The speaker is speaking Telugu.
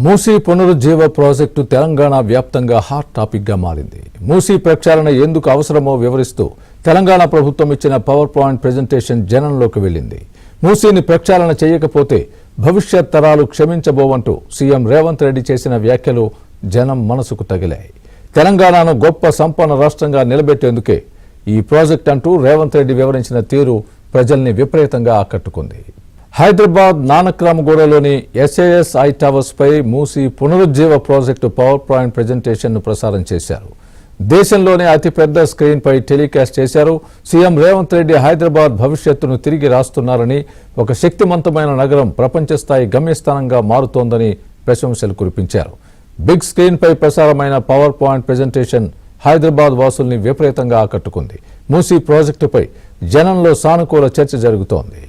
మూసీ పునరుజ్జీవ ప్రాజెక్టు తెలంగాణ వ్యాప్తంగా హాట్ టాపిక్ గా మారింది. మూసీ ప్రక్షాళన ఎందుకు అవసరమో వివరిస్తూ తెలంగాణ ప్రభుత్వం ఇచ్చిన పవర్ పాయింట్ ప్రెజెంటేషన్ జనంలోకి వెళ్లింది. మూసీని ప్రక్షాళన చేయకపోతే భవిష్యత్ తరాలు క్షమించబోవంటూ సీఎం రేవంత్ రెడ్డి చేసిన వ్యాఖ్యలు జనం మనసుకు తగిలాయి. తెలంగాణను గొప్ప సంపన్న రాష్ట్రంగా నిలబెట్టేందుకే ఈ ప్రాజెక్ట్ అంటూ రేవంత్ రెడ్డి వివరించిన తీరు ప్రజల్ని విపరీతంగా ఆకట్టుకుంది. హైదరాబాద్ నానక్రామగూడలోని SAS ఐ టవర్స్ పై మూసీ పునరుజ్జీవ ప్రాజెక్టు పవర్ పాయింట్ ప్రెజెంటేషన్ ను ప్రసారం చేశారు. దేశంలోనే అతిపెద్ద స్క్రీన్ పై టెలికాస్ట్ చేశారు. సీఎం రేవంత్ రెడ్డి హైదరాబాద్ భవిష్యత్తును తిరిగి రాస్తున్నారని, ఒక శక్తివంతమైన నగరం ప్రపంచ స్థాయి గమ్యస్థానంగా మారుతోందని ప్రశంసలు కురిపించారు. బిగ్ స్క్రీన్ పై ప్రసారమైన పవర్ పాయింట్ ప్రెజెంటేషన్ హైదరాబాద్ వాసుల్ని విపరీతంగా ఆకట్టుకుంది. మూసీ ప్రాజెక్టుపై జనంలో సానుకూల చర్చ జరుగుతోంది.